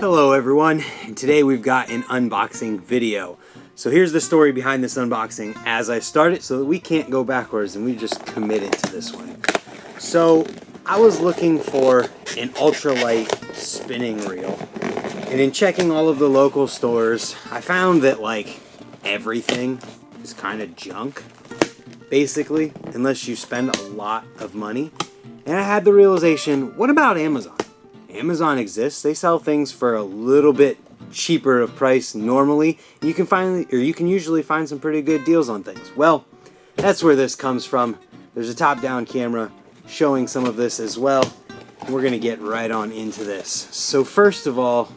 Hello everyone, and today we've got an unboxing video. So here's the story behind this unboxing as I start it so that we can't go backwards and we just committed to this one. So I was looking for an ultralight spinning reel, and in checking all of the local stores I found that like everything is kind of junk basically, unless you spend a lot of money. And I had the realization, what about Amazon? Amazon exists. They sell things for a little bit cheaper of price normally. You can usually find some pretty good deals on things. Well, that's where this comes from. There's a top-down camera showing some of this as well. We're gonna get right on into this. So first of all,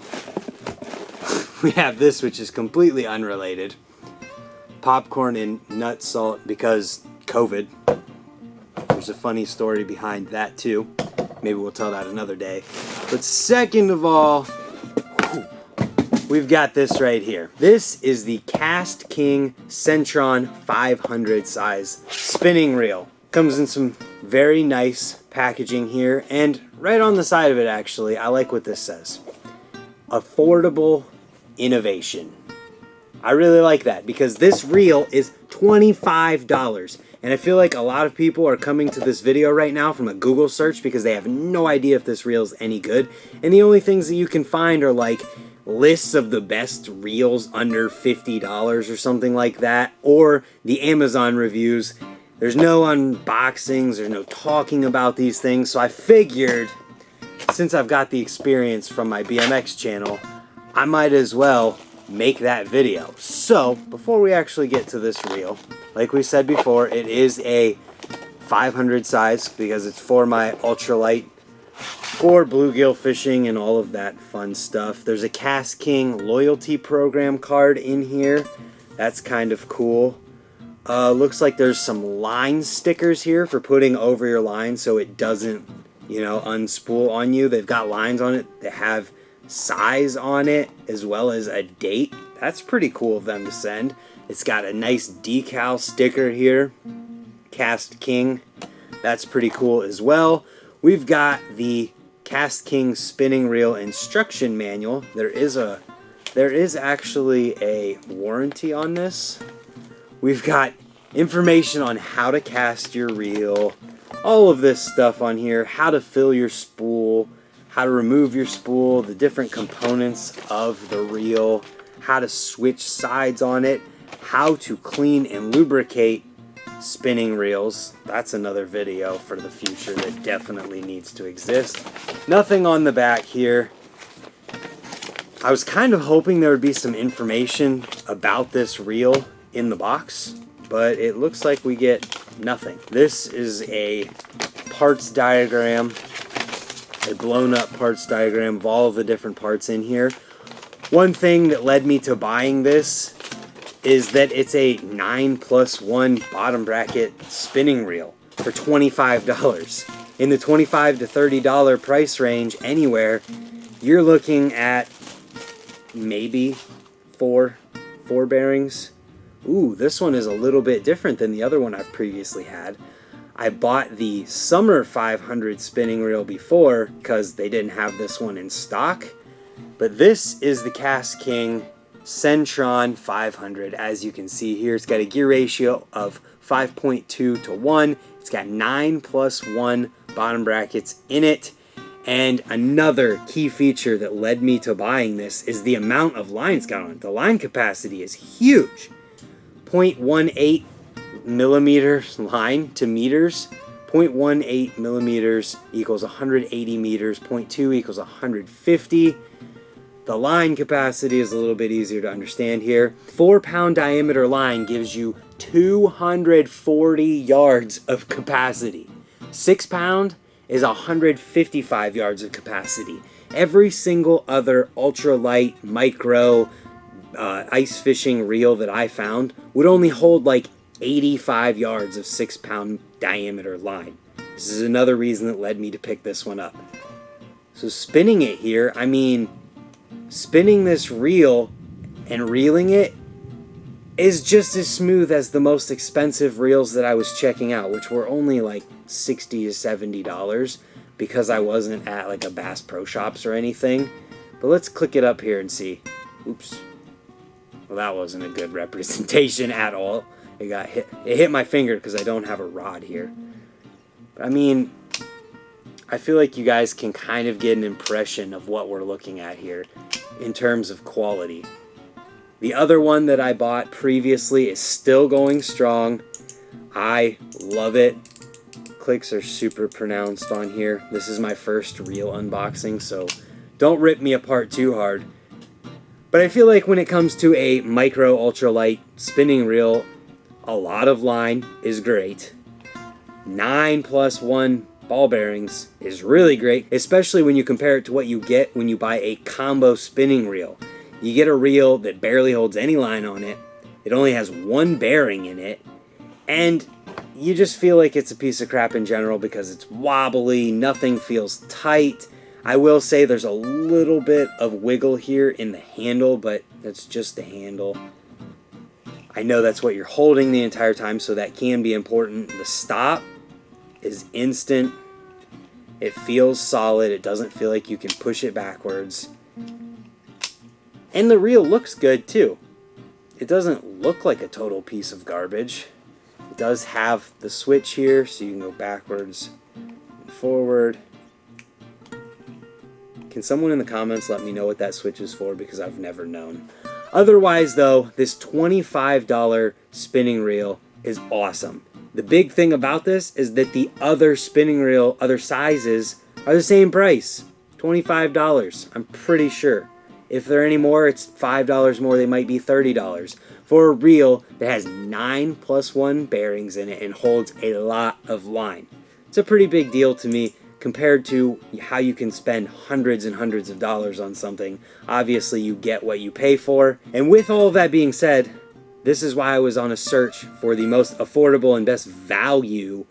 we have this, which is completely unrelated. Popcorn and nut salt because COVID. There's a funny story behind that too. Maybe we'll tell that another day. But second of all, we've got this right here. This is the KastKing Centron 500 size spinning reel. Comes in some very nice packaging here, and right on the side of it actually, I like what this says. Affordable innovation. I really like that because this reel is $25. And I feel like a lot of people are coming to this video right now from a Google search because they have no idea if this reel is any good. And the only things that you can find are like lists of the best reels under $50 or something like that, or the Amazon reviews. There's no unboxings, there's no talking about these things. So I figured, since I've got the experience from my BMX channel, I might as well make that video. So before we actually get to this reel, like we said before, it is a 500 size because it's for my ultralight, for bluegill fishing and all of that fun stuff. There's a KastKing loyalty program card in here. That's kind of cool. Looks like there's some line stickers here for putting over your line so it doesn't, unspool on you. They've got lines on it that have size on it as well as a date. That's pretty cool of them to send. It's got a nice decal sticker here, KastKing. That's pretty cool as well. We've got the KastKing spinning reel instruction manual. There is actually a warranty on this. We've got information on how to cast your reel, all of this stuff on here, how to fill your spool, how to remove your spool, the different components of the reel, how to switch sides on it, how to clean and lubricate spinning reels. That's another video for the future that definitely needs to exist. Nothing on the back here. I was kind of hoping there would be some information about this reel in the box, but it looks like we get nothing. This is a parts diagram, a blown up parts diagram of all of the different parts in here. One thing that led me to buying this is that it's a 9+1 bottom bracket spinning reel for $25. In the $25 to $30 price range anywhere, you're looking at maybe four bearings. Ooh, this one is a little bit different than the other one I've previously had. I bought the Summer 500 spinning reel before because they didn't have this one in stock. But this is the KastKing Centron 500. As you can see here, it's got a gear ratio of 5.2 to 1. It's got 9+1 bottom brackets in it. And another key feature that led me to buying this is the amount of line it's got on it. The line capacity is huge. 0.18 millimeters line to meters. 0.18 millimeters equals 180 meters. 0.2 equals 150. The line capacity is a little bit easier to understand here. 4-pound diameter line gives you 240 yards of capacity. 6-pound is 155 yards of capacity. Every single other ultralight micro ice fishing reel that I found would only hold like 85 yards of 6-pound diameter line. This is another reason that led me to pick this one up. So spinning it here, I mean, spinning this reel and reeling it is just as smooth as the most expensive reels that I was checking out, which were only like $60 to $70 because I wasn't at like a Bass Pro Shops or anything. But let's click it up here and see. Oops. Well, that wasn't a good representation at all. It got hit. It hit my finger because I don't have a rod here. But I mean, I feel like you guys can kind of get an impression of what we're looking at here in terms of quality. The other one that I bought previously is still going strong. I love it. Clicks are super pronounced on here. This is my first real unboxing, so don't rip me apart too hard. But I feel like when it comes to a micro ultralight spinning reel, a lot of line is great. 9+1 ball bearings is really great, especially when you compare it to what you get when you buy a combo spinning reel. You get a reel that barely holds any line on it. It only has one bearing in it, and you just feel like it's a piece of crap in general because it's wobbly, nothing feels tight. I will say there's a little bit of wiggle here in the handle, but that's just the handle. I know that's what you're holding the entire time, so that can be important. The stop is instant. It feels solid. It doesn't feel like you can push it backwards. And the reel looks good too. It doesn't look like a total piece of garbage. It does have the switch here, so you can go backwards and forward. Can someone in the comments let me know what that switch is for, because I've never known. Otherwise though, this $25 spinning reel is awesome. The big thing about this is that the other spinning reel, other sizes, are the same price. $25, I'm pretty sure. If they're any more, it's $5 more, they might be $30. For a reel that has 9+1 bearings in it and holds a lot of line. It's a pretty big deal to me compared to how you can spend hundreds and hundreds of dollars on something. Obviously, you get what you pay for. And with all of that being said, this is why I was on a search for the most affordable and best value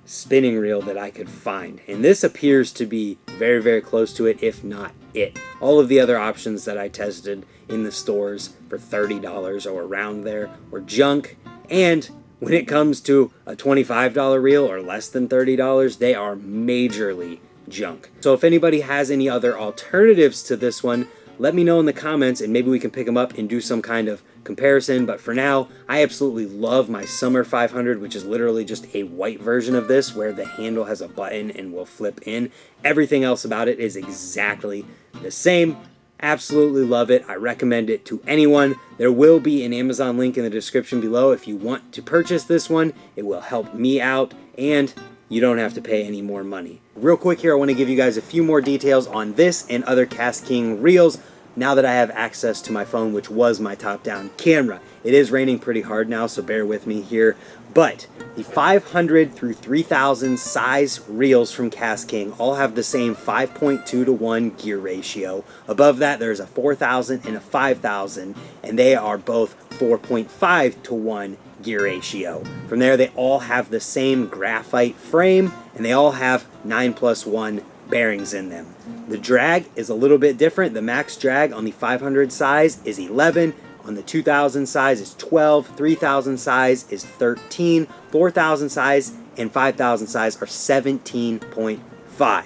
spinning reel that I could find. And this appears to be very, very close to it, if not it. All of the other options that I tested in the stores for $30 or around there were junk. And when it comes to a $25 reel or less than $30, they are majorly junk. So if anybody has any other alternatives to this one, let me know in the comments and maybe we can pick them up and do some kind of comparison. But for now, I absolutely love my Summer 500, which is literally just a white version of this where the handle has a button and will flip in. Everything else about it is exactly the same. Absolutely love it. I recommend it to anyone. There will be an Amazon link in the description below if you want to purchase this one. It will help me out and you don't have to pay any more money. Real quick here, I want to give you guys a few more details on this and other KastKing reels now that I have access to my phone, which was my top-down camera. It is raining pretty hard now, so bear with me here. But the 500 through 3000 size reels from KastKing all have the same 5.2 to 1 gear ratio. Above that, there's a 4000 and a 5000, and they are both 4.5 to 1 gear ratio. From there, they all have the same graphite frame, and they all have 9+1 bearings in them. The drag is a little bit different. The max drag on the 500 size is 11. On the 2000 size is 12, 3000 size is 13, 4000 size and 5000 size are 17.5.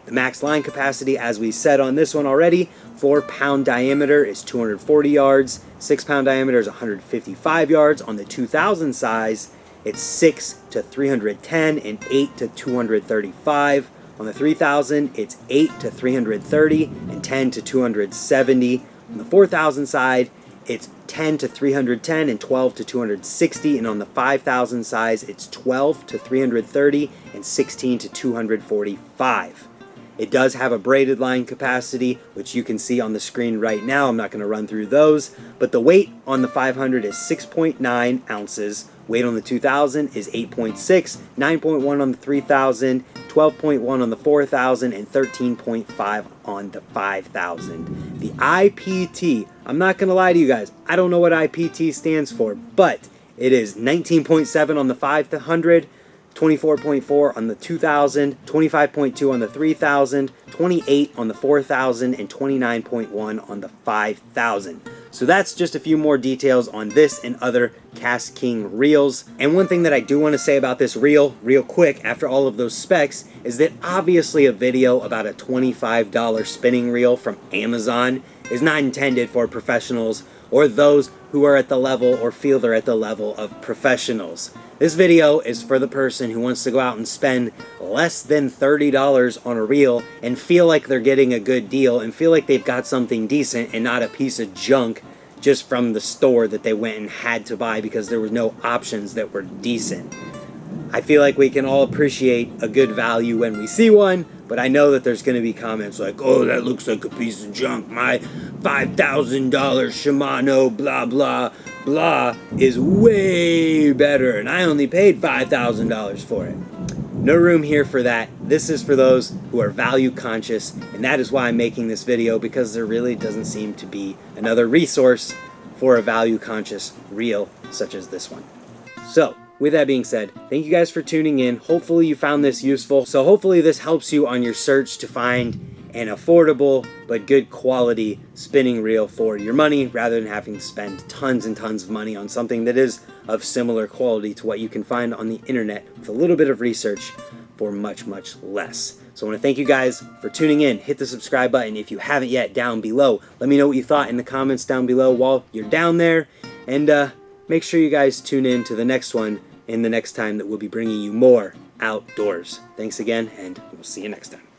The max line capacity, as we said on this one already, 4-pound diameter is 240 yards, 6-pound diameter is 155 yards. On the 2000 size, it's 6 to 310 and 8 to 235. On the 3000, it's 8 to 330 and 10 to 270. On the 4000 side, it's 10 to 310 and 12 to 260, and on the 5000 size, it's 12 to 330 and 16 to 245. It does have a braided line capacity, which you can see on the screen right now. I'm not going to run through those, but the weight on the 500 is 6.9 ounces. Weight on the 2000 is 8.6, 9.1 on the 3000, 12.1 on the 4000, and 13.5 on the 5000. The IPT, I'm not going to lie to you guys, I don't know what IPT stands for, but it is 19.7 on the 500, 24.4 on the 2000, 25.2 on the 3000, 28 on the 4000, and 29.1 on the 5000. So that's just a few more details on this and other KastKing reels. And one thing that I do want to say about this reel real quick after all of those specs is that obviously a video about a $25 spinning reel from Amazon is not intended for professionals or those who are at the level or feel they're at the level of professionals. This video is for the person who wants to go out and spend less than $30 on a reel and feel like they're getting a good deal and feel like they've got something decent and not a piece of junk just from the store that they went and had to buy because there were no options that were decent. I feel like we can all appreciate a good value when we see one, but I know that there's going to be comments like, oh, that looks like a piece of junk. My $5,000 Shimano blah, blah, blah is way better, and I only paid $5,000 for it. No room here for that. This is for those who are value conscious, and that is why I'm making this video, because there really doesn't seem to be another resource for a value conscious reel such as this one. So, with that being said, thank you guys for tuning in. Hopefully you found this useful. So hopefully this helps you on your search to find an affordable but good quality spinning reel for your money rather than having to spend tons and tons of money on something that is of similar quality to what you can find on the internet with a little bit of research for much, much less. So I want to thank you guys for tuning in. Hit the subscribe button if you haven't yet down below. Let me know what you thought in the comments down below while you're down there. And make sure you guys tune in to the next one in the next time that we'll be bringing you more outdoors. Thanks again, and we'll see you next time.